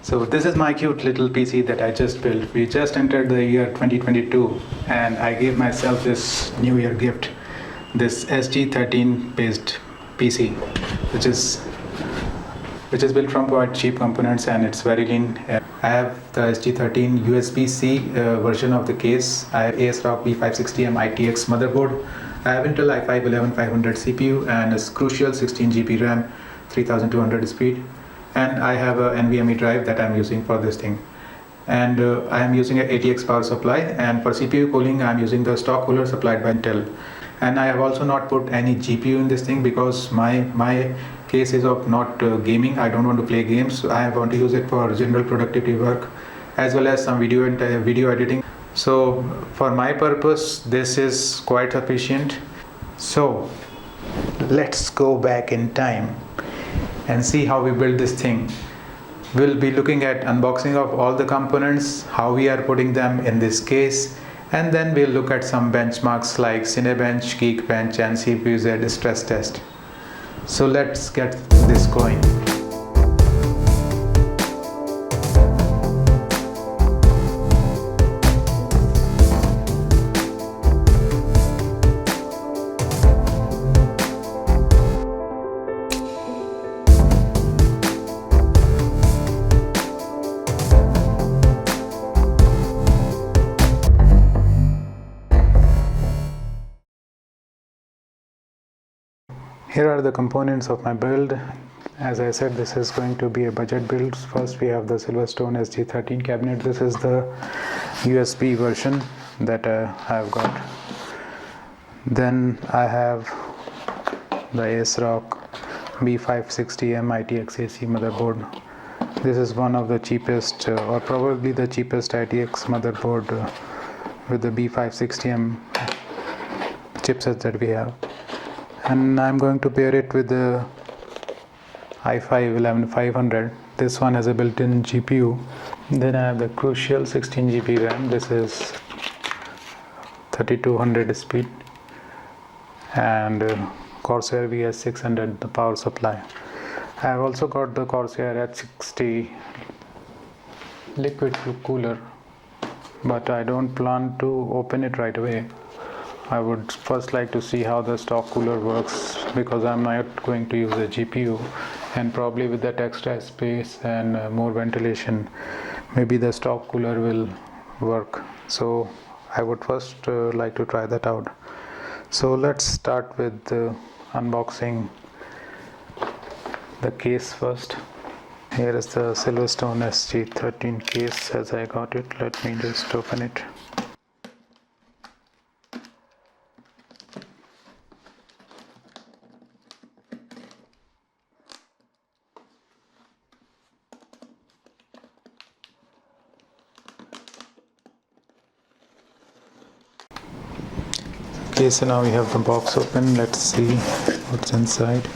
So this is my cute little PC that I just built. We just entered the year 2022 and I gave myself this new year gift, this SG13 based PC, which is built from quite cheap components and it's very lean. I have the SG13 USB-C version of the case. I have ASRock B560M ITX motherboard. I have Intel i5-11500 CPU and a crucial 16 GB RAM, 3200 speed. And I have a NVMe drive that I'm using for this thing. And I am using an ATX power supply, and for CPU cooling I'm using the stock cooler supplied by Intel. And I have also not put any GPU in this thing because my case is of not gaming. I don't want to play games. I want to use it for general productivity work as well as some video editing. So for my purpose this is quite sufficient. So let's go back in time and see how we build this thing. We'll be looking at unboxing of all the components, how we are putting them in this case, and then we'll look at some benchmarks like Cinebench, Geekbench and CPU Z stress test. So let's get this going. Here are the components of my build. As I said, this is going to be a budget build. First we have the Silverstonge SG13 cabinet. This is the USB version that I have got. Then I have the ASRock B560M ITX AC motherboard. This is one of the cheapest or probably the cheapest ITX motherboard with the B560M chipset that we have. And I'm going to pair it with the i5-11500. This one has a built-in GPU. Then I have the crucial 16 GB RAM. This is 3200 speed, and Corsair VS600 the power supply. I have also got the Corsair H60 liquid cooler, but I don't plan to open it right away. I would first like to see how the stock cooler works because I'm not going to use a GPU, and probably with that extra space and more ventilation maybe the stock cooler will work. So I would first like to try that out. So let's start with unboxing the case first. Here is the Silverstone SG13 case as I got it. Let me just open it. Okay, so now we have the box open. Let's see what's inside.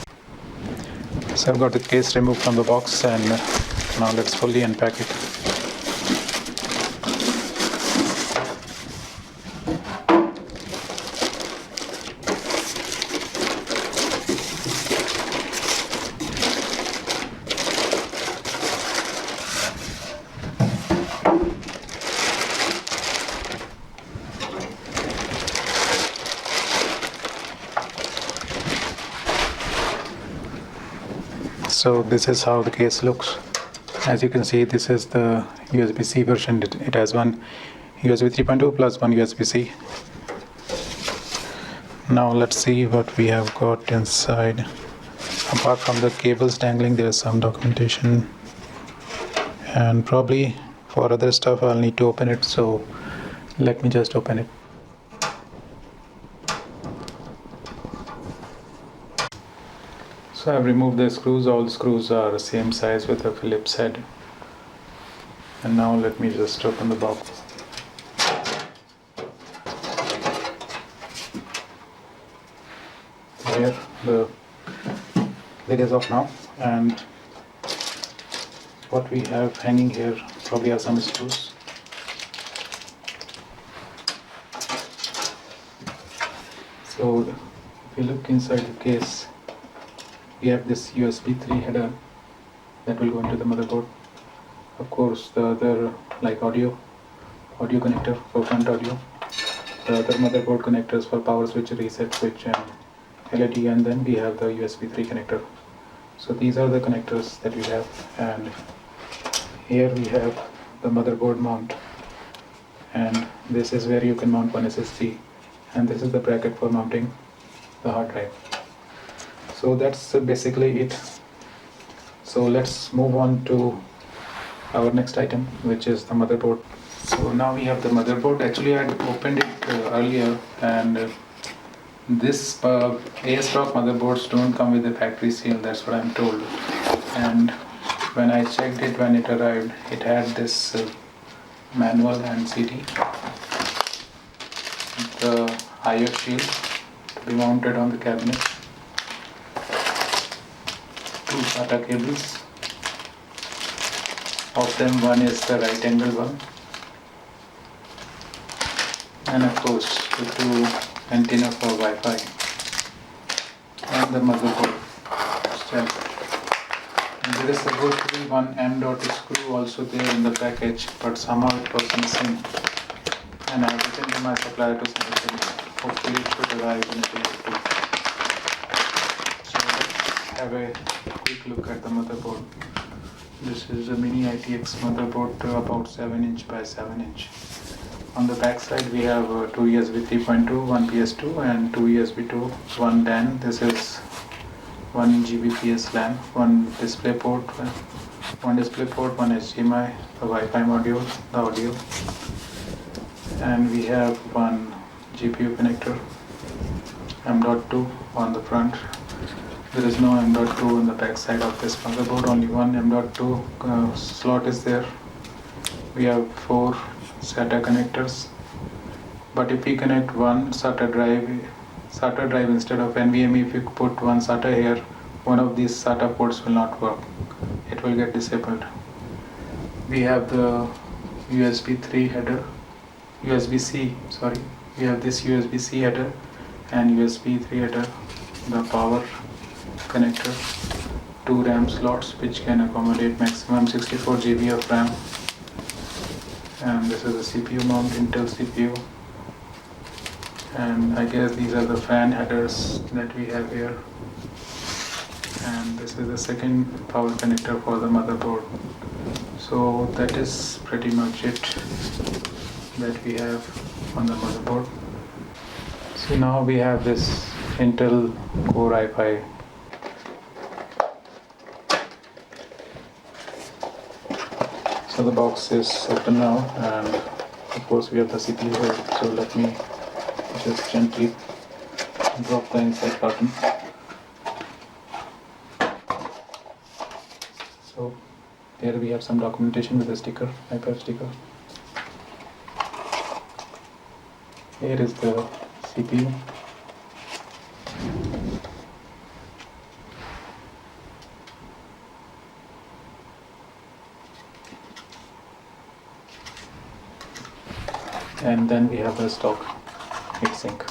So I've got the case removed from the box, and now let's fully unpack it. So this is how the case looks. As you can see, this is the USB-C version. It has one USB 3.2 plus one USB-C. Now let's see what we have got inside. Apart from the cables dangling, there is some documentation, and probably for other stuff I'll need to open it, so let me just open it. So I've removed the screws. All the screws are the same size with a Phillips head. And now let me just open the box. Here the lid is off now, and what we have hanging here probably are some screws. So if you look inside the case, we have this USB 3 header that will go into the motherboard. of course the other like audio connector for front audio, the other motherboard connectors for power switch, reset switch and LED, and then we have the USB 3 connector. So these are the connectors that we have, and here we have the motherboard mount, and this is where you can mount one SSD, and this is the bracket for mounting the hard drive. So that's basically it. So let's move on to our next item, which is the motherboard. So now we have the motherboard. Actually I had opened it earlier, and this ASRock motherboards don't come with a factory seal, that's what I'm told. And when I checked it when it arrived, it had this manual and CD, the IF shield to be mounted on the cabinet, two SATA cables. Of them, one is the right angle one, and of course the two antenna for Wi-Fi, and the motherboard itself. And there is supposed to be one M.2 screw also there in the package, but somehow it was missing, and I have written to my supplier to send it to me. Hopefully it should arrive in a day or two. So let's have a quick look at the motherboard. This is a mini-itx motherboard, about 7 inch by 7 inch. On the back side we have two USB 3.2, one PS2 and two USB 2, one LAN. This is 1 Gbps LAN, one display port, one HDMI, the Wi-Fi module, the audio, and we have one GPU connector, M.2 on the front. There is no M.2 on the back side of this motherboard, only one M.2 slot is there. We have 4 SATA connectors, but if we connect one SATA drive instead of NVMe, if you put one SATA here, one of these SATA ports will not work. It will get disabled. We have the USB-C header. We have this USB-C header and USB 3 header, the power connector, 2 RAM slots which can accommodate maximum 64 GB of RAM, and this is a CPU mount, Intel CPU, and I guess these are the fan headers that we have here, and this is the second power connector for the motherboard. So that is pretty much it that we have on the motherboard. So now we have this Intel Core i5. So the box is open now, and of course we have the CPU here. So let me just gently drop the inside button. So here we have some documentation with a sticker, iPad sticker. Here is the CPU. And then we have the stock heatsink.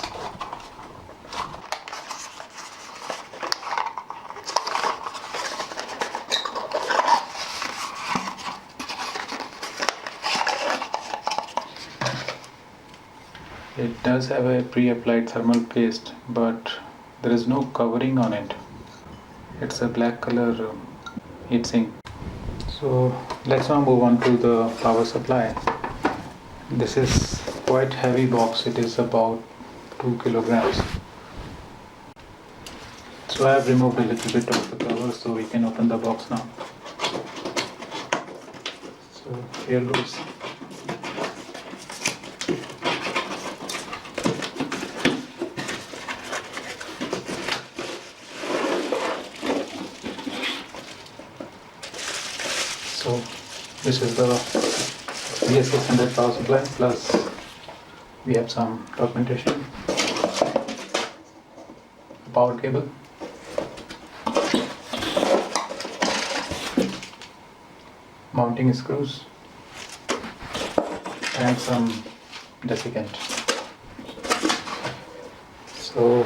It does have a pre-applied thermal paste, but there is no covering on it. It's a black color heatsink. So let's now move on to the power supply. This is quite heavy box. It is about 2 kilograms. So I have removed a little bit of the cover so we can open the box now. So here goes. So this is the VS600 power supply, plus we have some documentation, power cable, mounting screws, and some desiccant. So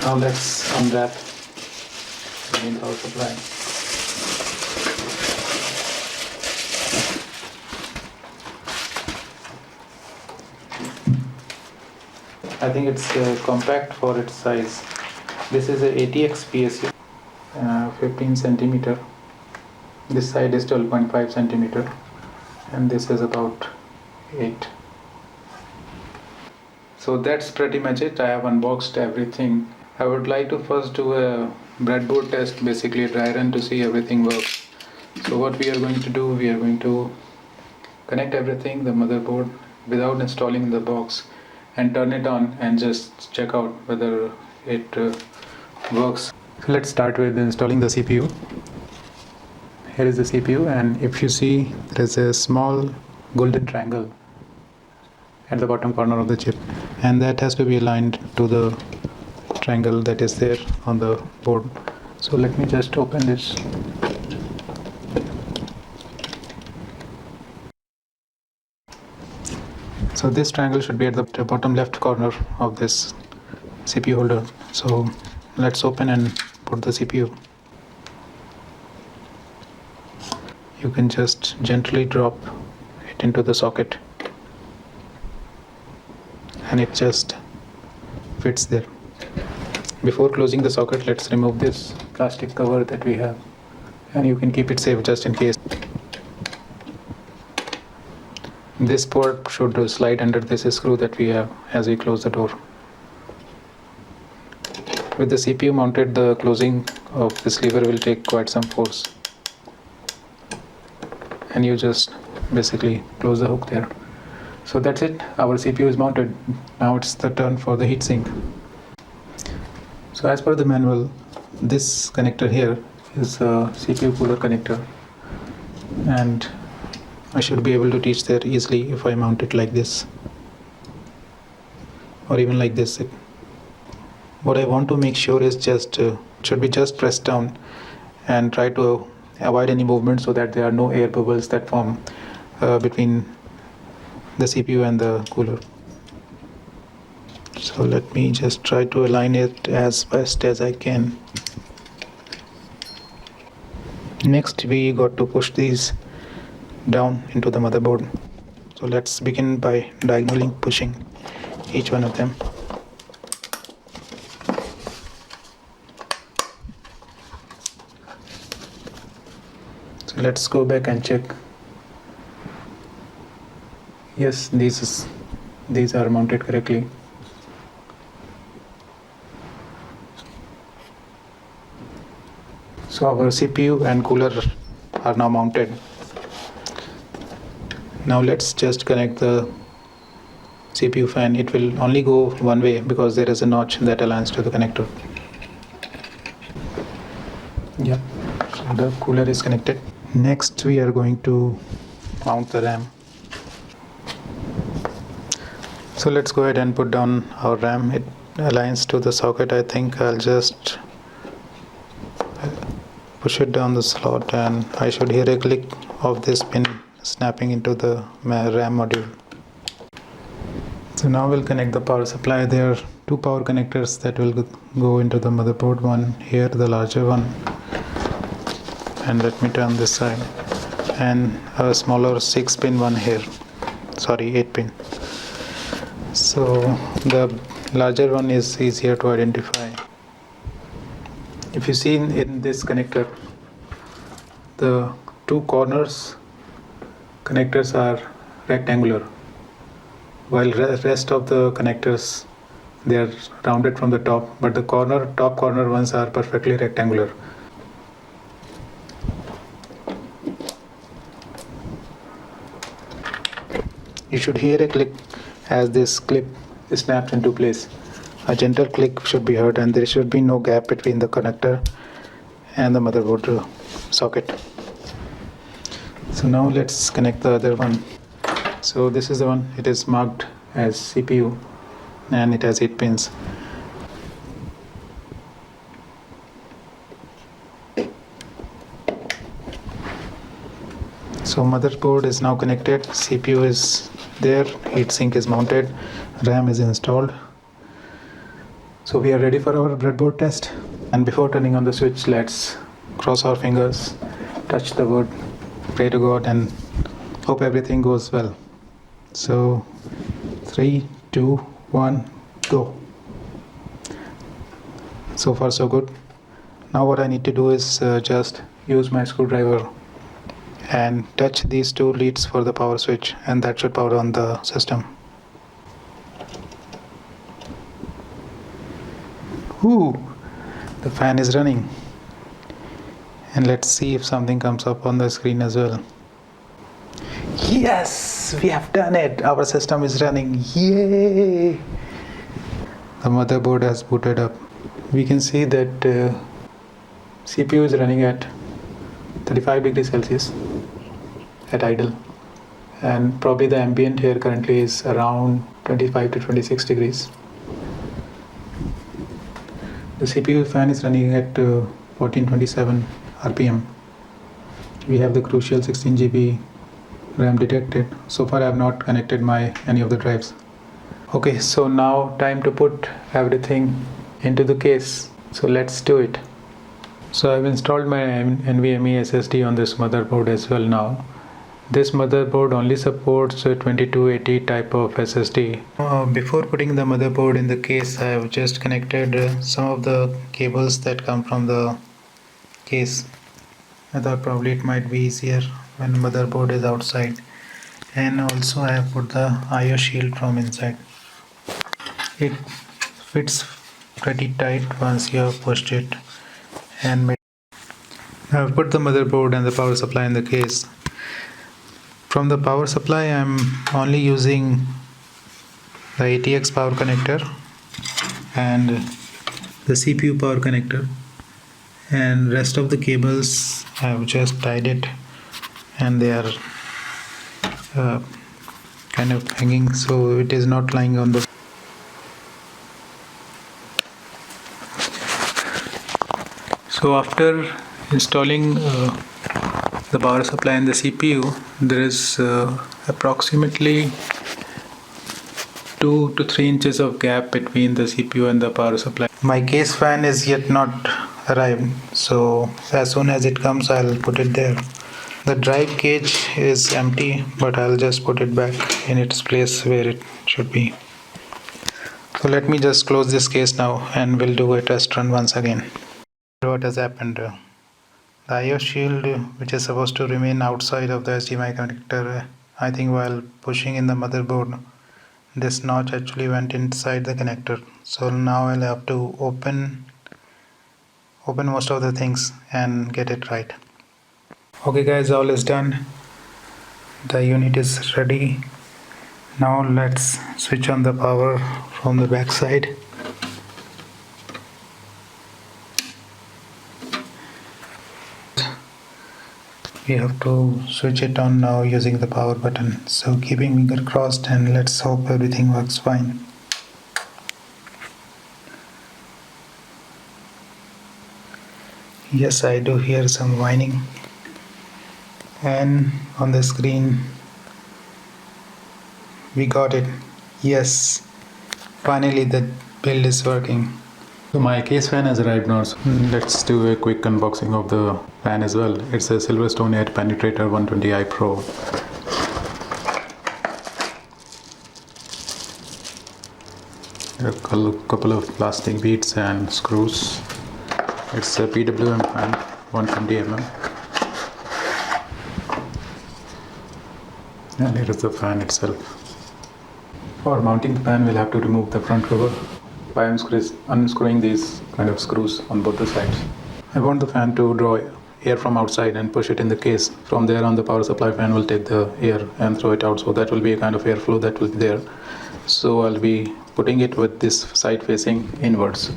now let's unwrap the main power supply. I think it's compact for its size. This is a ATX PC, 15 centimeter. This side is 12.5 centimeter, and this is about 8. So that's pretty much it. I have unboxed everything. I would like to first do a breadboard test, basically a dry run, to see everything works. So what we are going to do, we are going to connect everything, the motherboard, without installing the box, and turn it on and just check out whether it works. So let's start with installing the CPU. Here is the CPU, and if you see, there is a small golden triangle at the bottom corner of the chip, and that has to be aligned to the triangle that is there on the board. So let me just open this. So this triangle should be at the bottom left corner of this CPU holder. So let's open and put the CPU. You can just gently drop it into the socket, and it just fits there. Before closing the socket, let's remove this plastic cover that we have, and you can keep it safe just in case. This port should slide under this screw that we have as we close the door. With the CPU mounted, the closing of this lever will take quite some force, and you just basically close the hook there. So that's it, our CPU is mounted. Now it's the turn for the heatsink. So as per the manual, this connector here is a CPU cooler connector, and I should be able to reach there easily if I mount it like this, or even like this. What I want to make sure is just should be just pressed down and try to avoid any movement so that there are no air bubbles that form between the CPU and the cooler. So let me just try to align it as best as I can. Next, we got to push these down into the motherboard. So let's begin by diagonally pushing each one of them. So let's go back and check. Yes, these are mounted correctly. So our CPU and cooler are now mounted. Now let's just connect the CPU fan. It will only go one way because there is a notch that aligns to the connector. Yep, so the cooler is connected. Next we are going to mount the RAM. So let's go ahead and put down our RAM. It aligns to the socket. I think I'll just push it down the slot, and I should hear a click of this pin snapping into the RAM module. So now we'll connect the power supply. There are two power connectors that will go into the motherboard. One here, the larger one, and let me turn this side, and a smaller 6-pin one here, sorry, 8-pin. So the larger one is easier to identify. If you see in this connector, the two corners connectors are rectangular, while rest of the connectors, they are rounded from the top, but the top corner ones are perfectly rectangular. You should hear a click as this clip snaps into place. A gentle click should be heard, and there should be no gap between the connector and the motherboard socket. So now let's connect the other one. So this is the one. It is marked as CPU, and it has 8 pins. So motherboard is now connected, CPU is there, heatsink is mounted, RAM is installed. So we are ready for our breadboard test. And before turning on the switch, let's cross our fingers, touch the wood, pray to God, and hope everything goes well. So 3, 2, 1, go. So far so good. Now what I need to do is just use my screwdriver and touch these two leads for the power switch, and that should power on the system. Ooh, the fan is running. And let's see if something comes up on the screen as well. Yes, we have done it. Our system is running. Yay! The motherboard has booted up. We can see that CPU is running at 35 degrees Celsius at idle, and probably the ambient here currently is around 25 to 26 degrees. The CPU fan is running at 1427 RPM. We have the crucial 16 GB RAM detected. So far I have not connected any of the drives. Okay, so now time to put everything into the case. So let's do it. So I've installed my NVMe SSD on this motherboard as well now. This motherboard only supports a 2280 type of SSD. Before putting the motherboard in the case, I have just connected some of the cables that come from the case. I thought probably it might be easier when motherboard is outside. And also I have put the IO shield from inside. It fits pretty tight once you have pushed it and made. I have put the motherboard and the power supply in the case. From the power supply I am only using the ATX power connector and the CPU power connector, and rest of the cables I have just tied it, and they are kind of hanging so it is not lying on the. So after installing the power supply and the CPU, there is approximately 2 to 3 inches of gap between the CPU and the power supply. My case fan is yet not arrived, so as soon as it comes I'll put it there. The drive cage is empty, but I'll just put it back in its place where it should be. So let me just close this case now and we'll do a test run once again. What has happened? The IO shield, which is supposed to remain outside of the HDMI connector, I think while pushing in the motherboard, this notch actually went inside the connector. So now I'll have to open most of the things and get it right. Okay guys, all is done. The unit is ready. Now let's switch on the power from the back side. We have to switch it on now using the power button. So keeping finger crossed, and let's hope everything works fine. Yes, I do hear some whining. And on the screen, we got it. Yes, finally the build is working. So my case fan has arrived now. So let's do a quick unboxing of the fan as well. It's a Silverstonge 8 Penetrator 120i Pro. There are a couple of plastic beads and screws. It's a PWM fan, 120mm. And here is the fan itself. For mounting the fan, we'll have to remove the front cover by unscrewing these kind of screws on both the sides. I want the fan to draw air from outside and push it in the case. From there on, the power supply fan will take the air and throw it out, so that will be a kind of airflow that will be there. So I'll be putting it with this side facing inwards.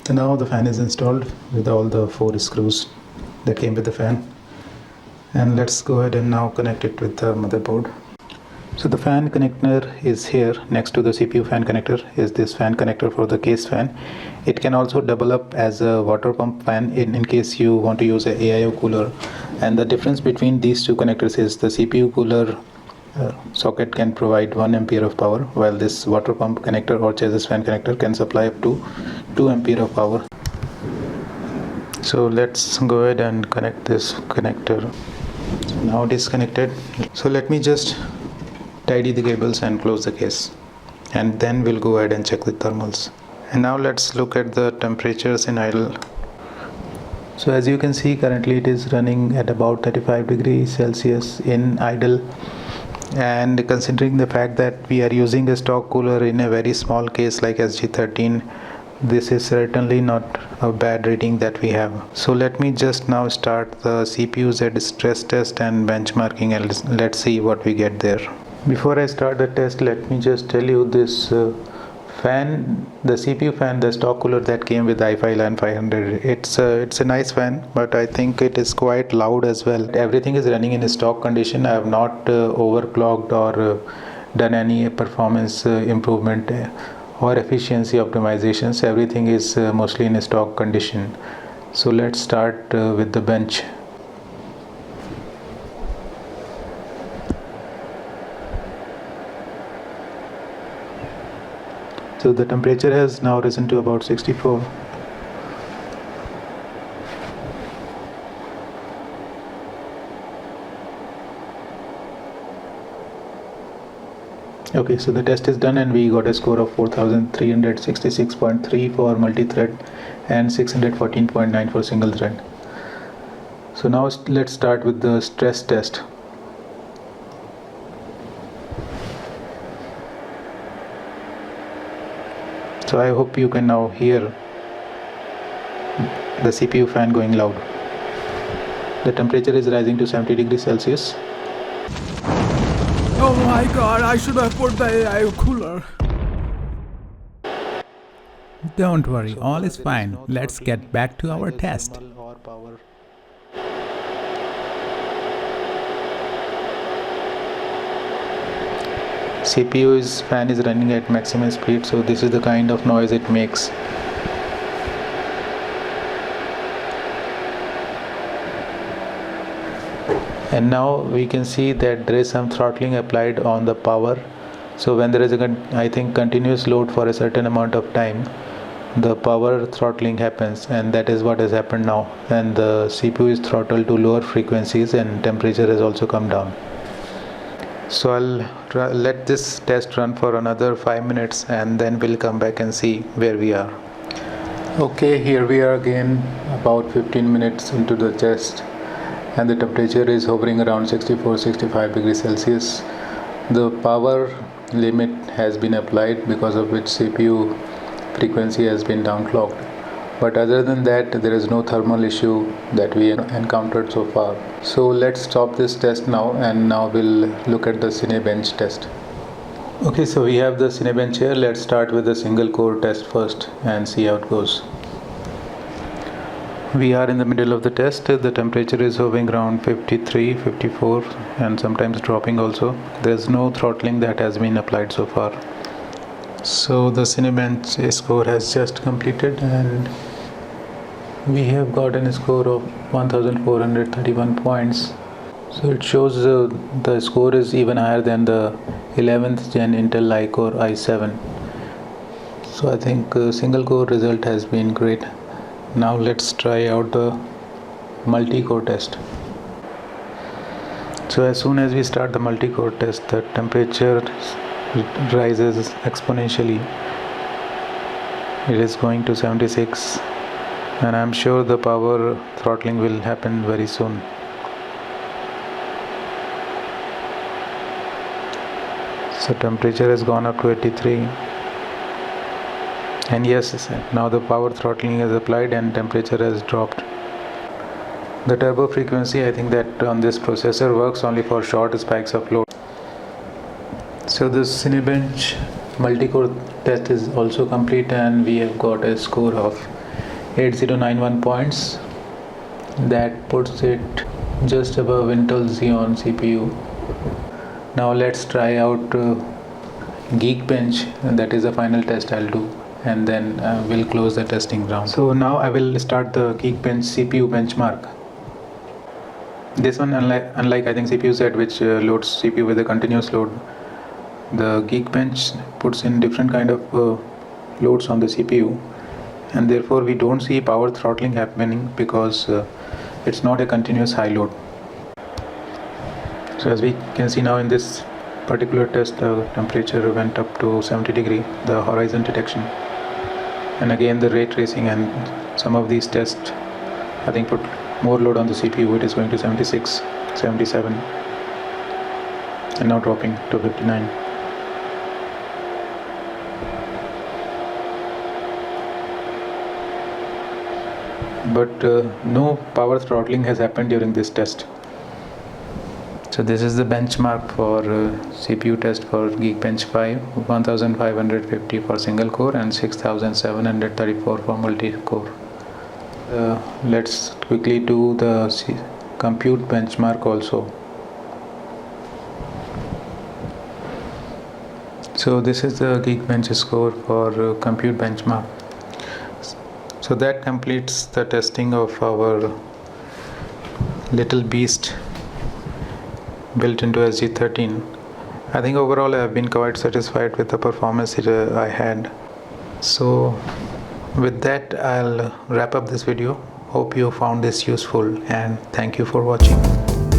So now the fan is installed with all the 4 screws that came with the fan. And let's go ahead and now connect it with the motherboard. So the fan connector is here. Next to the CPU fan connector is this fan connector for the case fan. It can also double up as a water pump fan in case you want to use a AIO cooler. And the difference between these two connectors is the CPU cooler socket can provide 1 ampere of power, while this water pump connector or chassis fan connector can supply up to 2 ampere of power. So let's go ahead and connect this connector. Now disconnected. So let me just tidy the cables and close the case, and then we'll go ahead and check the thermals. And now let's look at the temperatures in idle. So as you can see, currently it is running at about 35 degrees Celsius in idle, and considering the fact that we are using a stock cooler in a very small case like SG13, this is certainly not a bad reading that we have. So let me just now start the CPU Z stress test and benchmarking, and let's see what we get there. Before I start the test, let me just tell you this fan, the CPU fan, the stock cooler that came with i5 LAN 500, it's a nice fan, but I think it is quite loud as well. Everything is running in stock condition. I have not overclocked or done any performance improvement or efficiency optimizations. Everything is mostly in stock condition. So let's start with the bench. So the temperature has now risen to about 64. Okay, so the test is done and we got a score of 4366.3 for multi-thread and 614.9 for single thread. So now let's start with the stress test. So I hope you can now hear the CPU fan going loud. The temperature is rising to 70 degrees Celsius. Oh my god, I should have put the AI cooler. Don't worry, all is fine. Let's get back to our test. CPU's fan is running at maximum speed, so this is the kind of noise it makes. And now we can see that there is some throttling applied on the power. So when there is a continuous load for a certain amount of time, the power throttling happens, and that is what has happened now. And the CPU is throttled to lower frequencies and temperature has also come down. So I'll let this test run for another 5 minutes and then we'll come back and see where we are. Okay, here we are again, about 15 minutes into the test, and the temperature is hovering around 64-65 degrees Celsius. The power limit has been applied, because of which CPU frequency has been downclocked. But other than that, there is no thermal issue that we encountered so far. So let's stop this test now, and now we'll look at the Cinebench test. Okay, so we have the Cinebench here. Let's start with the single core test first and see how it goes. We are in the middle of the test. The temperature is hovering around 53, 54 and sometimes dropping also. There is no throttling that has been applied so far. So the Cinebench score has just completed and we have gotten a score of 1431 points. So it shows the score is even higher than the 11th gen Intel iCore i7. So I think single core result has been great. Now let's try out the multi-core test. So as soon as we start the multi-core test, the temperature rises exponentially. It is going to 76, and I'm sure the power throttling will happen very soon. So temperature has gone up to 83, and yes, now the power throttling is applied and temperature has dropped. The turbo frequency, I think that on this processor works only for short spikes of load. So the Cinebench multi-core test is also complete and we have got a score of 8091 points. That puts it just above Intel Xeon CPU. Now let's try out Geekbench, and that is the final test I'll do, and then we'll close the testing round. So now I will start the Geekbench CPU Benchmark. This one, unlike I think CPU Z, which loads CPU with a continuous load, the Geekbench puts in different kind of loads on the CPU, and therefore we don't see power throttling happening because it's not a continuous high load. So as we can see now in this particular test, the temperature went up to 70 degree, the horizon detection, and again the ray tracing and some of these tests I think put more load on the CPU. It is going to 76, 77 and now dropping to 59. But no power throttling has happened during this test. So this is the benchmark for CPU test for Geekbench 5, 1550 for single core and 6734 for multi-core. Let's quickly do the compute benchmark also. So this is the Geekbench score for compute benchmark. So that completes the testing of our little beast built into SG13. I think overall I have been quite satisfied with the performance I had. So with that, I'll wrap up this video. Hope you found this useful and thank you for watching.